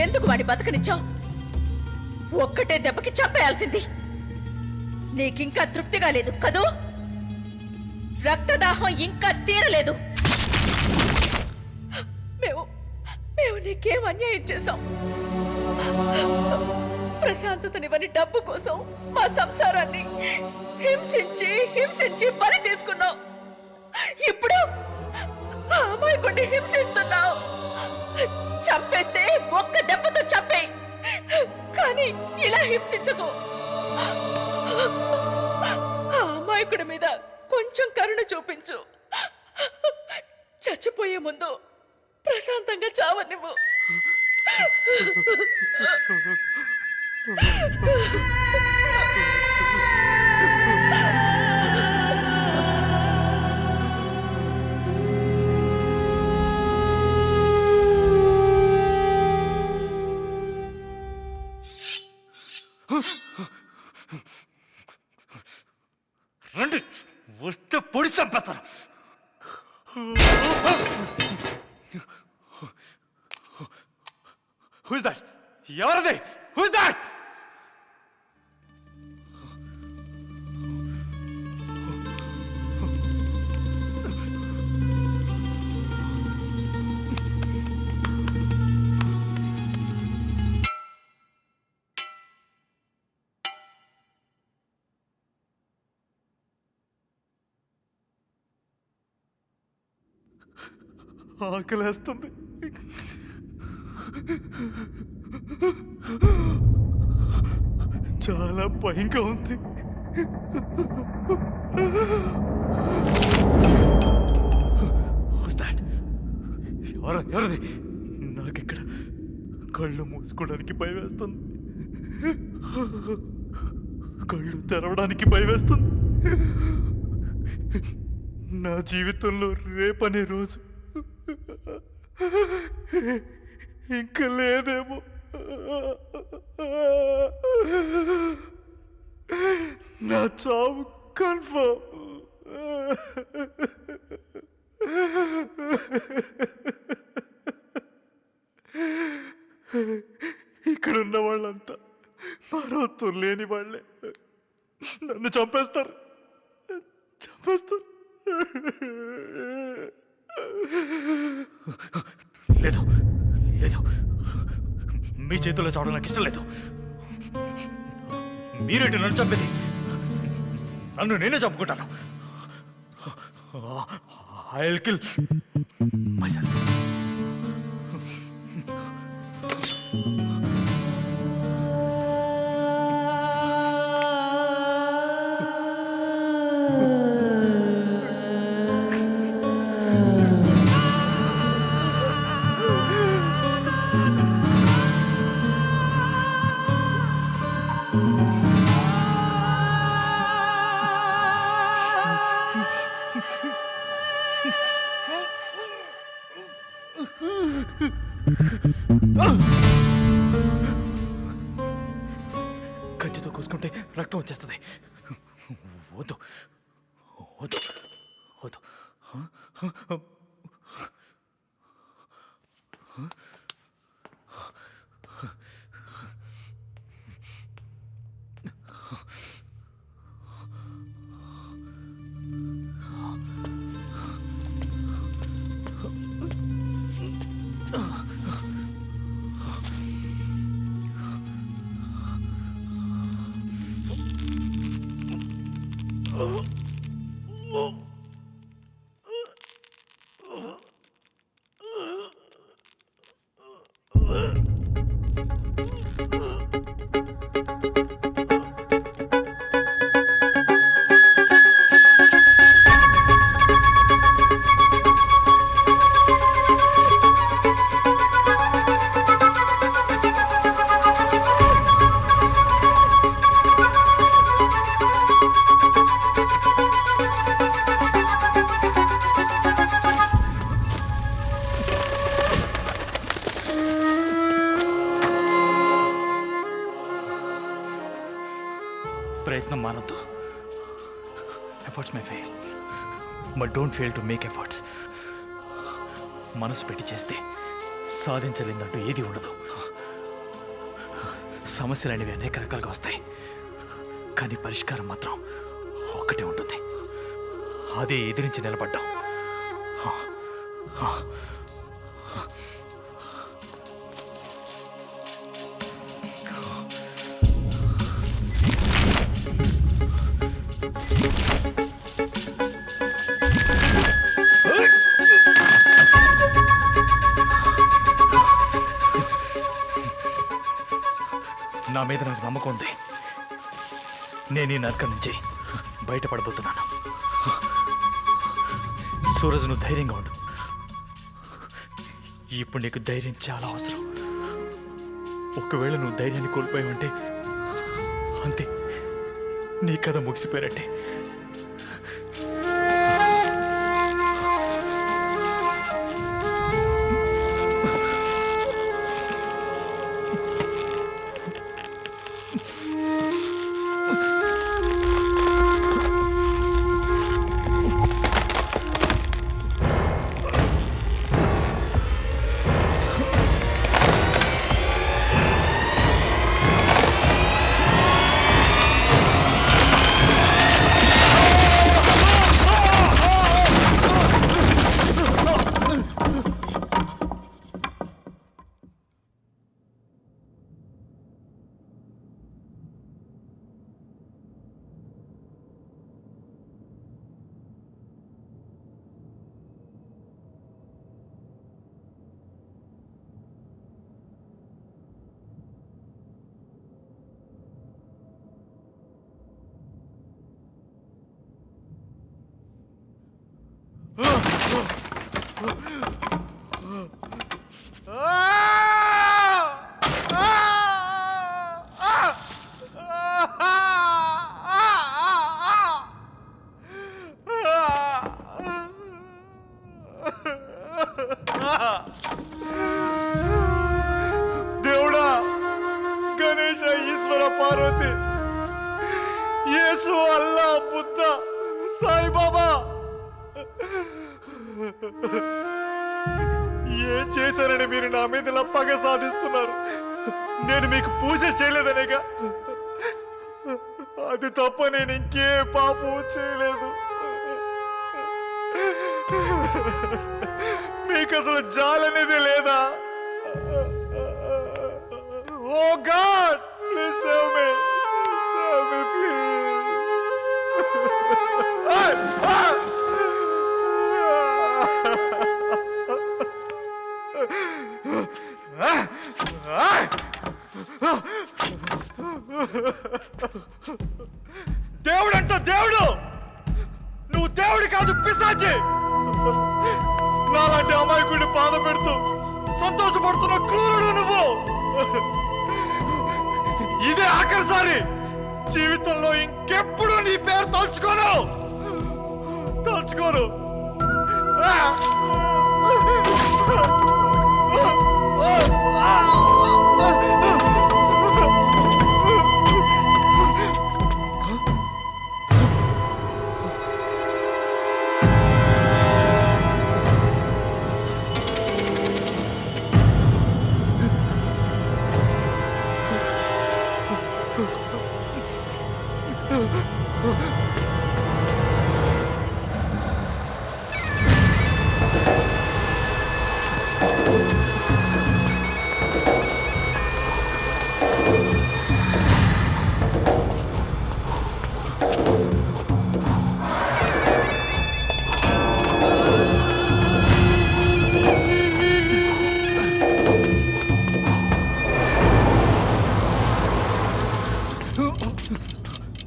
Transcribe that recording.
ఎందుకు వాడి బతకనిచ్చావు? ఒక్కటే దెబ్బకి చంపేయాల్సింది. నీకింకా తృప్తిగా లేదు కదూ? రక్తదాహం ఇంకా తీరలేదు. మేము నీకేం అన్యాయం చేశాం? ప్రశాంతతనివని డబ్బు కోసం మా సంసారాన్ని హింసించి హింసించి బలి తీసుకున్నావు. ఇప్పుడు ఆ అమాయకుడిని హింసిస్తున్నావు. చంపేస్తే ఒక్క దెబ్బతో చంపేయి, కానీ ఇలా హింసించకు. ఆ అమాయకుడి మీద కొంచెం కరుణ చూపించు. చచ్చిపోయే ముందు ప్రశాంతంగా చావనివ్వు. రండి, వస్తే పొడి చంపేస్తారు. Who's that? ఎవరది? Who's that? ఆకలేస్తుంది. చాలా భయంగా ఉంది. ఎవరది? నాకిక్కడ కళ్ళు మూసుకోవడానికి భయం వేస్తుంది, కళ్ళు తెరవడానికి భయం వేస్తుంది. నా జీవితంలో రేపనే రోజు ఇంకా లేదేమో. నా చావు కన్ఫర్మ్. ఇక్కడున్న వాళ్ళంతా మరోత్వం లేని వాళ్ళే. నన్ను చంపేస్తారు. లేదు లేదు, మీ చేతుల్లో చావడం నాకు ఇష్టం లేదు. మీరేంటి నన్ను చంపేది? నన్ను నేనే చంపుకుంటాను. I'll kill myself. కత్తితో కోసుకుంటే రక్తం వచ్చేస్తుంది. వద్దు వద్దు వద్దు. ప్రయత్నం మానొద్దు. Efforts may fail, but don't fail to make efforts. మనసు పెట్టి చేస్తే సాధించలేదంటూ ఏది ఉండదు. సమస్యలు అనేవి అనేక రకాలుగా వస్తాయి, కానీ పరిష్కారం మాత్రం ఒక్కటే ఉంటుంది. అదే ఎదిరించి నిలబడ్డాం. నా మీద నాకు నమ్మకం ఉంది. నేను ఈ నరకం నుంచి బయటపడబోతున్నాను. సూరజ్, నువ్వు ధైర్యంగా ఉండు. ఇప్పుడు నీకు ధైర్యం చాలా అవసరం. ఒకవేళ నువ్వు ధైర్యాన్ని కోల్పోయావంటే అంతే, నీ కథ ముగిసిపోయినట్టే. దేవుడా, గణేశ, ఈశ్వర, పార్వతి, యేసు, అల్లా, బుద్ధ, సాయిబాబా, ఏం చేశారని మీరు నా మీద ఇలా పగ సాధిస్తున్నారు? నేను మీకు పూజ చేయలేదనేగా. అది తప్ప నేను ఇంకే పాపం చేయలేదు. మీకు అసలు జాలనేది లేదా? Oh god, please save me, save me please. దేవుడు అంట, దేవుడు! నువ్వు దేవుడు కాదు, పిశాచి! నాలాంటి అమాయకుడిని బాధ పెడుతూ సంతోషపడుతున్న క్రూరుడు నువ్వు! ఇదే ఆఖరిసారి. జీవితంలో ఇంకెప్పుడు నీ పేరు తలుచుకోను.